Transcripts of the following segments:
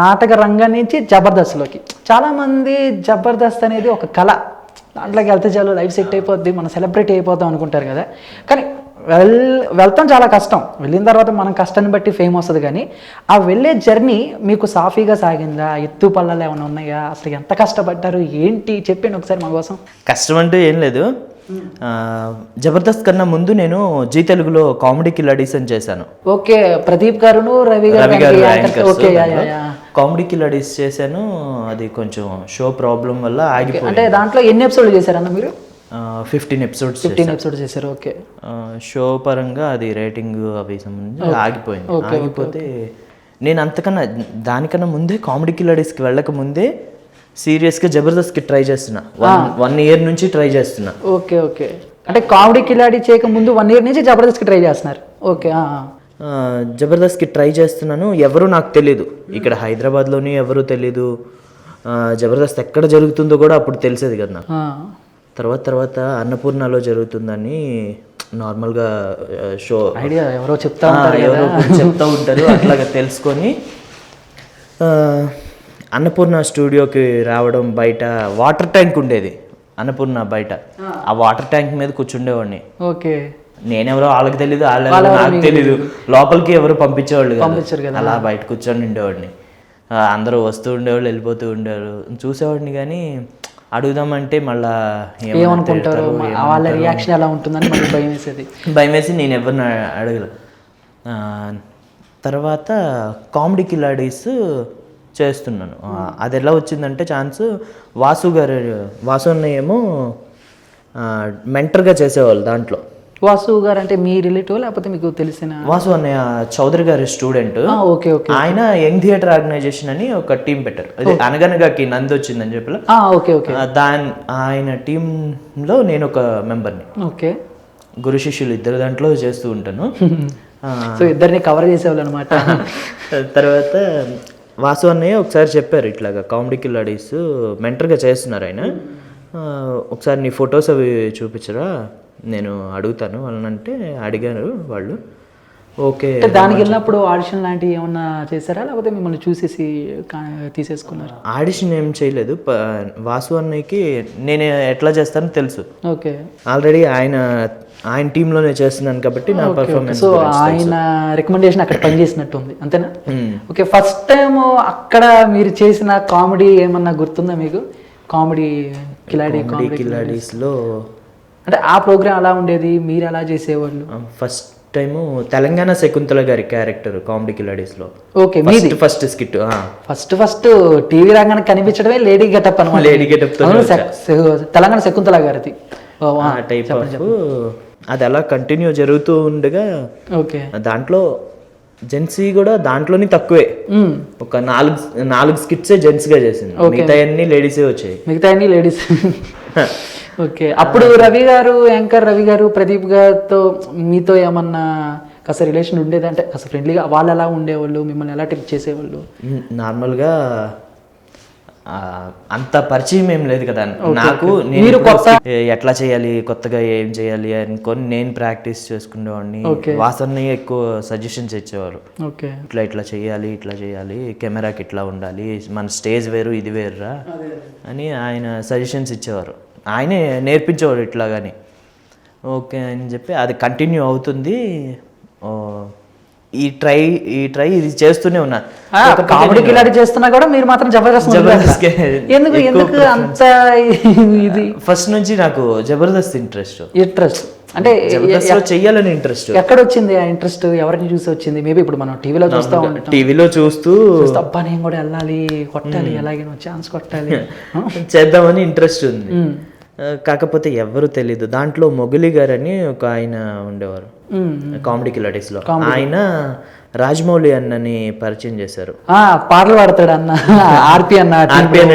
నాటక రంగం నుంచి జబర్దస్త్లోకి. చాలామంది జబర్దస్త్ అనేది ఒక కళ, దాంట్లోకి వెళ్తే చాలు లైఫ్ సెట్ అయిపోద్ది, మనం సెలబ్రిటీ అయిపోతాం అనుకుంటారు కదా. కానీ వెళ్తాం చాలా కష్టం, వెళ్ళిన తర్వాత మనం కష్టాన్ని బట్టి ఫేమ్ వస్తుంది. కానీ ఆ వెళ్ళే జర్నీ మీకు సాఫీగా సాగిందా? ఎత్తు పళ్ళలు ఏమైనా ఉన్నాయా? అసలు ఎంత కష్టపడ్డారు ఏంటి చెప్పండి ఒకసారి మా కోసం. కష్టం అంటూ ఏం లేదు. జబర్దస్త్ కన్నా ముందు నేను జీ తెలుగులో కామెడీ కిలాడీస్ అని చేశాను. ఓకే, ప్రదీప్ గారును రవి గారు కామెడీ కిలాడీస్ చేశాను. అది కొంచెం షో ప్రాబ్లం వల్ల ఆగిపోయింది. అంటే దాంట్లో ఎన్ని ఎపిసోడ్లు చేశారన్న మీరు? 15 ఎపిసోడ్స్ చేశారు. ఓకే, షో పరంగా అది రేటింగ్ అవి సంబంధించి ఆగిపోయింది. ఆగిపోతే నేను అంతకన్నా దానికన్నా ముందే కామెడీ కిలాడీస్కి వెళ్ళక ముందే సీరియస్గా జబర్దస్త్కి ట్రై చేస్తున్నా. 1 year నుంచి ట్రై చేస్తున్నా. ఓకే ఓకే, అంటే కామెడీ కిలాడీ చేయక ముందు 1 year నుంచి జబర్దస్త్కి ట్రై చేస్తున్నారు. ఓకే, జబర్దస్త్కి ట్రై చేస్తున్నాను. ఎవరు నాకు తెలీదు, ఇక్కడ హైదరాబాద్లోని ఎవరు తెలీదు. జబర్దస్త్ ఎక్కడ జరుగుతుందో కూడా అప్పుడు తెలిసేది కదా నాకు. తర్వాత అన్నపూర్ణలో జరుగుతుందని నార్మల్గా షో ఐడియా ఎవరో చెప్తా ఉంటారు. అట్లాగా తెలుసుకొని అన్నపూర్ణ స్టూడియోకి రావడం. బయట వాటర్ ట్యాంక్ ఉండేది అన్నపూర్ణ బయట, ఆ వాటర్ ట్యాంక్ మీద కూర్చుండేవాడిని. ఓకే, నేనెవరో వాళ్ళకి తెలీదు, వాళ్ళెవరో నాకు తెలీదు. లోపలికి ఎవరు పంపించేవాళ్ళు కదా, అలా బయట కూర్చొని ఉండేవాడిని. అందరూ వస్తూ ఉండేవాళ్ళు, వెళ్ళిపోతూ ఉండేవారు. చూసేవాడిని కానీ అడుగుదామంటే మళ్ళా ఏమనుకుంటారు, వాళ్ళ రియాక్షన్ ఎలా ఉంటుందని భయం వేసి నేను ఎవరిని అడగల. తర్వాత కామెడీ కిలాడీస్ చేస్తున్నాను. అది ఎలా వచ్చిందంటే ఛాన్స్, వాసు అన్నయ్య ఏమో మెంటర్గా చేసేవాళ్ళు దాంట్లో. వాసు గారు అంటే మీ రిలేటివ్ లేకపోతే మీకు తెలిసిన? వాసు అన్నయ్య చౌదరి గారి స్టూడెంట్. ఓకే ఓకే, ఆయన యంగ్ థియేటర్ ఆర్గనైజేషన్ అని ఒక టీం పెట్టారు. అది అనగనగాకి నంది వచ్చిందని చెప్పి. ఓకే ఓకే, ఆయన టీంలో నేను ఒక మెంబర్ని. ఓకే, గురు శిష్యులు ఇద్దరు దాంట్లో చేస్తూ ఉంటాను. సో ఇద్దరిని కవర్ చేసేవాళ్ళు అనమాట. తర్వాత వాసు అన్నయ్య ఒకసారి చెప్పారు, ఇట్లాగా కామెడీ కిలాడీస్ మెంటర్గా చేస్తున్నారు ఆయన, ఒకసారి నీ ఫొటోస్ అవి చూపించరా, నేను అడుగుతాను వాళ్ళని అంటే అడిగారు వాళ్ళు. ఓకే, దానికి వెళ్ళినప్పుడు ఆడిషన్ లాంటివి ఏమన్నా చేశారా లేకపోతే మిమ్మల్ని చూసేసి తీసేసుకున్నారు? ఆడిషన్ ఏం చేయలేదు. వాసు అన్నయ్యకి నేను ఎట్లా చేస్తానో తెలుసు. ఓకే, ఆల్రెడీ ఆయన టీంలోనే చేస్తున్నాను కాబట్టి నా పర్ఫార్మెన్స్. సో ఆయన రికమెండేషన్ అక్కడ పనిచేసినట్టు ఉంది అంతేనా? ఓకే, ఫస్ట్ టైం అక్కడ మీరు చేసిన కామెడీ ఏమన్నా గుర్తుందా మీకు? కామెడీ కిలాడీస్లో అంటే ఆ ప్రోగ్రామ్ అలా ఉండేది, మీరు ఎలా చేసేవాళ్ళు? ఫస్ట్ టైము తెలంగాణ శకుంతల గారి క్యారెక్టర్ కామెడీ కిలాడీస్లో. Okay, first skit first TV రంగానికి కనిపించడమే లేడీ గెటప్ అనమాట. లేడీ గెటప్ తెలంగాణ శకుంతల గారిది టైప్ ఆఫ్. అది అలా కంటిన్యూ జరుగుతూ ఉండగా ఓకే, దాంట్లో జెంట్సీ కూడా దాంట్లోని తక్కువే, ఒక 4 స్కిట్సే జెంట్స్ గా చేసింది, మిగతా అన్ని లేడీసే వచ్చాయి. ఓకే, అప్పుడు యాంకర్ రవి గారు ప్రదీప్ గారితో మీతో ఏమన్నా కాస్త రిలేషన్ ఉండేది? అంటే కాస్త ఫ్రెండ్లీగా వాళ్ళు ఎలా ఉండేవాళ్ళు, మిమ్మల్ని ఎలా ట్రీట్ చేసేవాళ్ళు? నార్మల్గా అంత పరిచయం ఏం లేదు కదా నాకు. మీరు ఎట్లా చేయాలి, కొత్తగా ఏం చేయాలి అనుకొని నేను ప్రాక్టీస్ చేసుకునేవాడిని. వాసన్నయ్య ఎక్కువ సజెషన్స్ ఇచ్చేవారు, ఇట్లా చేయాలి, కెమెరాకి ఇట్లా ఉండాలి, మన స్టేజ్ వేరు ఇది వేరురా అని ఆయన సజెషన్స్ ఇచ్చేవారు. ఆయనే నేర్పించేవారు ఇట్లాగాని. ఓకే అని చెప్పి అది కంటిన్యూ అవుతుంది. ఈ ట్రై ఇది చేస్తూనే ఉన్నా. కామెడీ కిలాడీ చేస్తున్నా కూడా మీరు మాత్రం జబర్దస్త్ ఎందుకు అంత ఇది? ఫస్ట్ నుంచి నాకు జబర్దస్త్ ఇంట్రెస్ట్ అంటే చెయ్యాలని ఇంట్రెస్ట్. ఎక్కడ వచ్చింది ఆ ఇంట్రెస్ట్? ఎవరిని చూసి వచ్చింది? మేబీ ఇప్పుడు మనం టీవీలో చూస్తూ అబ్బా నేను కూడా వెళ్ళాలి, కొట్టాలి, ఎలాగైనా ఛాన్స్ కొట్టాలి, చేద్దామని ఇంట్రెస్ట్ ఉంది. కాకపోతే ఎవరు తెలీదు. దాంట్లో మొగలి గారు అని ఒక ఆయన ఉండేవారు కామెడీ కిలాడీస్ లో. ఆయన రాజమౌళి అన్నని పరిచయం చేశారు. పాటలు పాడతాడు అన్న, ఆర్పి అన్న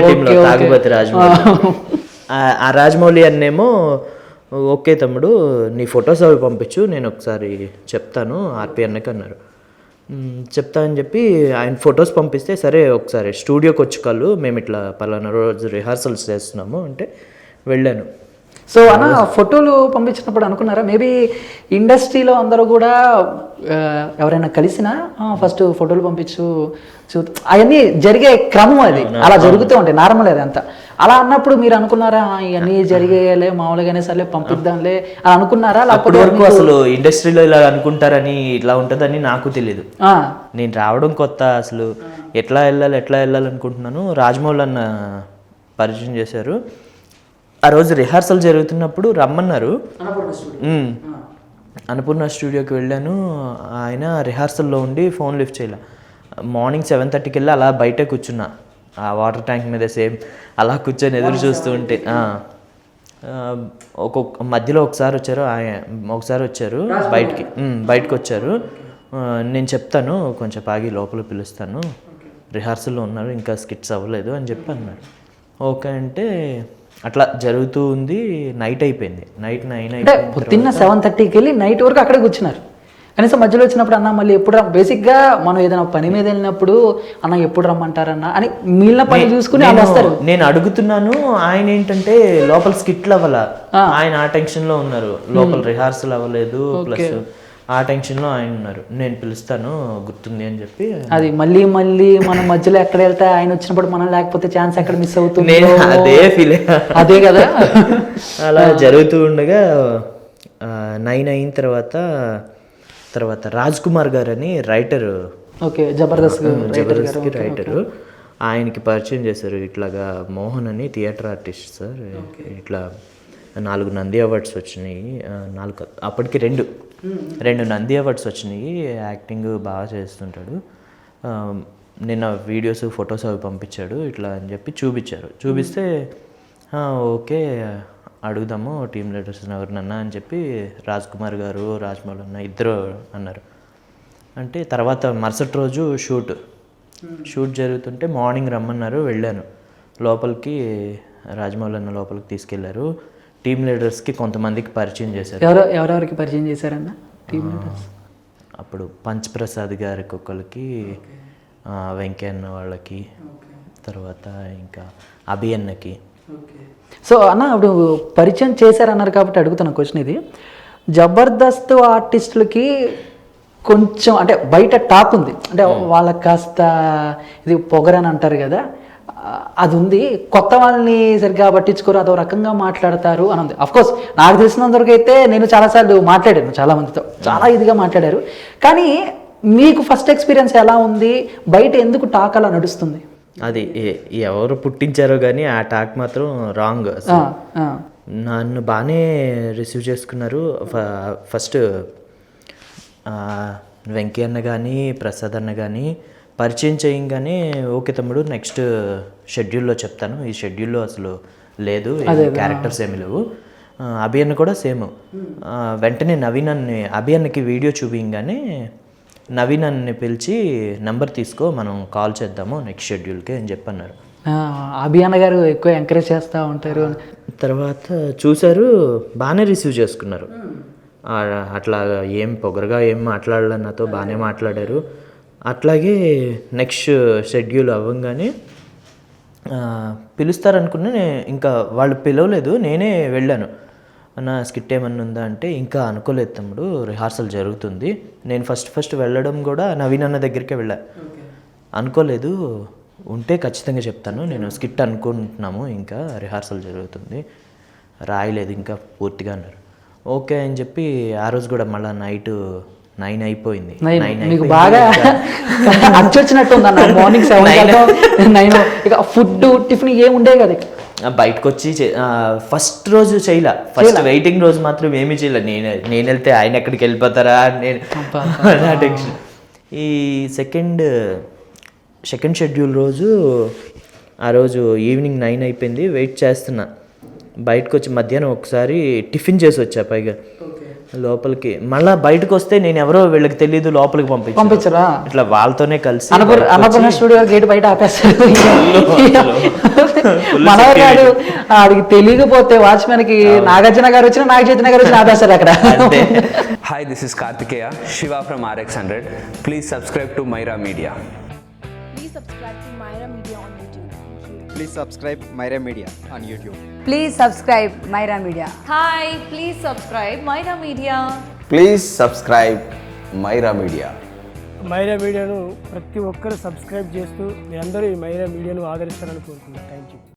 టీంలో తాగుబోతు రాజమౌళి. ఆ రాజమౌళి అన్నేమో ఓకే తమ్ముడు నీ ఫొటోస్ అవి పంపించు, నేను ఒకసారి చెప్తాను ఆర్పి అన్నకి అన్నారు. చెప్తా అని చెప్పి ఆయన ఫొటోస్ పంపిస్తే సరే ఒకసారి స్టూడియోకి వచ్చి కళ్ళు, మేము ఇట్లా పలానా రోజు రిహార్సల్స్ చేస్తున్నాము అంటే వెళ్ళాను. సో అన్న ఫోటోలు పంపించినప్పుడు అనుకున్నారా మేబీ ఇండస్ట్రీలో అందరూ కూడా ఎవరైనా కలిసినా ఫస్ట్ ఫోటోలు పంపించు అవన్నీ జరిగే క్రమం అది, అలా జరుగుతూ ఉంటాయి, నార్మల్ అది అంతా. అలా అన్నప్పుడు మీరు అనుకున్నారా ఇవన్నీ జరిగేలే మామూలుగానే సర్లే పంపిద్దాంలే అని అనుకున్నారా? అప్పటి వరకు అసలు ఇండస్ట్రీలో ఇలా అనుకుంటారని ఇట్లా ఉంటుందని నాకు తెలియదు. నేను రావడం కొత్త, అసలు ఎట్లా వెళ్ళాలి అనుకుంటున్నాను. రాజమౌళి అన్న పరిచయం చేశారు. ఆ రోజు రిహార్సల్ జరుగుతున్నప్పుడు రమ్మన్నారు. అన్నపూర్ణ స్టూడియోకి వెళ్ళాను. ఆయన రిహార్సల్లో ఉండి ఫోన్ లిఫ్ట్ చేయలే. మార్నింగ్ 7:30కి వెళ్ళి అలా బయట కూర్చున్నా, ఆ వాటర్ ట్యాంక్ మీద సేమ్ అలా కూర్చొని ఎదురు చూస్తూ ఉంటే ఒక్కొక్క మధ్యలో ఒకసారి వచ్చారు బయటకు వచ్చారు. నేను చెప్తాను కొంచెం ఆగి లోపల పిలుస్తాను, రిహార్సల్లో ఉన్నారు ఇంకా స్కిట్స్ అవ్వలేదు అని చెప్పి అన్నారు. ఓకే అంటే అట్లా జరుగుతూ ఉంది. నైట్ అయిపోయింది, నైట్ 9 అంటే పొద్దున్న 7:30కి వెళ్ళి నైట్ వరకు అక్కడే కూర్చున్నారు. కనీసం మధ్యలో వచ్చినప్పుడు అన్న మళ్ళీ ఎప్పుడు బేసిక్గా మనం ఏదైనా పని మీద వెళ్ళినప్పుడు అన్న ఎప్పుడు రమ్మంటారన్న అని మిగిలిన పని చూసుకుని వాళ్ళు వస్తారు. నేను అడుగుతున్నాను, ఆయన ఏంటంటే లోపల స్కిట్లు అవ్వాల, ఆయన ఆ టెన్షన్లో ఉన్నారు. లోపల రిహార్సల్ అవ్వలేదు, ప్లస్ ఆ టెన్షన్లో ఆయన ఉన్నారు. నేను పిలుస్తాను గుర్తుంది అని చెప్పి అది మళ్ళీ మనం మధ్యలో ఎక్కడ వెళ్తే ఆయన వచ్చినప్పుడు మనం లేకపోతే ఛాన్స్ ఎక్కడ మిస్ అవుతుంది, అదే ఫీల్ అదే కదా. అలా జరుగుతూ ఉండగా 9 అయిన తర్వాత రాజ్ కుమార్ గారు అని రైటరు, ఓకే జబర్దస్త్కి రైటరు, ఆయనకి పరిచయం చేశారు. ఇట్లాగా మోహన్ అని థియేటర్ ఆర్టిస్ట్ సార్, ఇట్లా 4 నంది అవార్డ్స్ వచ్చినాయి, 4 అప్పటికి 2 నంది అవార్డ్స్ వచ్చినాయి, యాక్టింగ్ బాగా చేస్తుంటాడు, నిన్న వీడియోస్ ఫొటోస్ అవి పంపించాడు ఇట్లా అని చెప్పి చూపిస్తే ఓకే అడుగుదాము టీమ్ లీడర్స్ ఎవరినన్నా అని చెప్పి రాజ్ కుమార్ గారు, రాజమౌళి అన్న ఇద్దరు అన్నారు. అంటే తర్వాత మరుసటి రోజు షూట్ జరుగుతుంటే మార్నింగ్ రమ్మన్నారు. వెళ్ళాను లోపలికి, రాజమౌళి అన్న లోపలికి తీసుకెళ్లారు. టీమ్ లీడర్స్కి కొంతమందికి పరిచయం చేశారు. ఎవరెవరికి పరిచయం చేశారన్న టీమ్ లీడర్స్? అప్పుడు పంచప్రసాద్ గారికి ఒకరికి, వెంకయ్యన్న వాళ్ళకి, తర్వాత ఇంకా అభియన్నకి. సో అన్న ఇప్పుడు పరిచయం చేశారన్నారు కాబట్టి అడుగుతున్న క్వశ్చన్ ఇది, జబర్దస్త్ ఆర్టిస్టులకి కొంచెం అంటే బయట టాక్ ఉంది, అంటే వాళ్ళకి కాస్త ఇది పొగరని అంటారు కదా, అది ఉంది, కొత్త వాళ్ళని సరిగ్గా పట్టించుకోరు, అదో రకంగా మాట్లాడతారు అని ఉంది. అఫ్కోర్స్ నాకు తెలిసినంతవరకు అయితే నేను చాలాసార్లు మాట్లాడాను, చాలామందితో చాలా ఇదిగా మాట్లాడారు. కానీ మీకు ఫస్ట్ ఎక్స్పీరియన్స్ ఎలా ఉంది, బయట ఎందుకు టాక్ అలా నడుస్తుంది? అది ఎవరు పుట్టించారో కానీ ఆ టాక్ మాత్రం రాంగ్. నన్ను బాగానే రిసీవ్ చేసుకున్నారు. ఫస్ట్ వెంకయ్యన్న కానీ ప్రసాద్ అన్న కానీ పరిచయం చేయంగానే ఓకే తమ్ముడు నెక్స్ట్ షెడ్యూల్లో చెప్తాను, ఈ షెడ్యూల్లో అసలు లేదు, క్యారెక్టర్స్ ఏమి లేవు. అభియన్న కూడా సేమ్. వెంటనే నవీన్ అన్ని అభియన్నకి వీడియో చూపించగానే నవీన్ అన్ని పిలిచి నెంబర్ తీసుకో మనం కాల్ చేద్దాము నెక్స్ట్ షెడ్యూల్కి అని చెప్పన్నారు. అభియన్న గారు ఎక్కువ ఎంకరేజ్ చేస్తూ ఉంటారు. తర్వాత చూశారు, బాగానే రిసీవ్ చేసుకున్నారు. అట్లా ఏం పొగరగా ఏం మాట్లాడలే, నాతో బాగానే మాట్లాడారు. అట్లాగే నెక్స్ట్ షెడ్యూల్ అవ్వగానే పిలుస్తారనుకున్నా, ఇంకా వాళ్ళు పిలవలేదు, నేనే వెళ్ళాను. అన్న స్కిట్ ఏమన్నా ఉందా అంటే ఇంకా అనుకోలేదు తమ్ముడు, రిహార్సల్ జరుగుతుంది. నేను ఫస్ట్ వెళ్ళడం కూడా నవీన్ అన్న దగ్గరికే వెళ్ళా. అనుకోలేదు, ఉంటే ఖచ్చితంగా చెప్తాను, నేను స్కిట్ అనుకుంటున్నాము, ఇంకా రిహార్సల్ జరుగుతుంది, రాయలేదు ఇంకా పూర్తిగా అన్నారు. ఓకే అని చెప్పి ఆ రోజు కూడా మళ్ళీ నైట్ 9 అయిపోయింది. మీకు బాగా అచ్చొచ్చినట్టు ఉంది అన్న. మార్నింగ్ 7 ఇక ఫుడ్ టిఫిన్ ఏమి ఉండే కదా, బయటకు వచ్చి ఫస్ట్ రోజు చేయలే, ఫస్ట్ వెయిటింగ్ రోజు మాత్రం ఏమీ చేయలే. నేను వెళ్తే ఆయన ఎక్కడికి వెళ్ళిపోతారా నేను టెన్షన్. ఈ సెకండ్ షెడ్యూల్ రోజు, ఆ రోజు ఈవినింగ్ 9 అయిపోయింది, వెయిట్ చేస్తున్నా. బయటకు వచ్చి మధ్యాహ్నం ఒకసారి టిఫిన్ చేసి వచ్చా, పైగా లోపలికి మళ్ళీ బయటకు వస్తే నేను ఎవరో వీళ్ళకి తెలియదు, లోపలికి పంపించారా ఇట్లా వాళ్ళతోనే కలిసి అన్నపూర్ణ స్టూడియో గేట్ బయట ఆపేస్తారు. మనవాడు ఆడికి తెలియకపోతే వాచ్మెన్ కి నాగార్జున గారు వచ్చినా నాగ చైతన్య గారు వచ్చినా ఆపేస్తారు అక్కడ. Hi, this is Kartikeya, Shiva from RX100. Please subscribe to Myra Media. Please subscribe to Myra Media on YouTube. చూడొచ్చు. Please subscribe Myra Media on YouTube. Please subscribe Myra Media. Hi, please subscribe Myra Media. Please subscribe Myra Media. Myra మీడియాను ప్రతి ఒక్కరు subscribe చేస్తూ మీరందరూ ఈ మైరా మీడియాను ఆదరిస్తారని కోరుకుంటున్నాను. Thank you.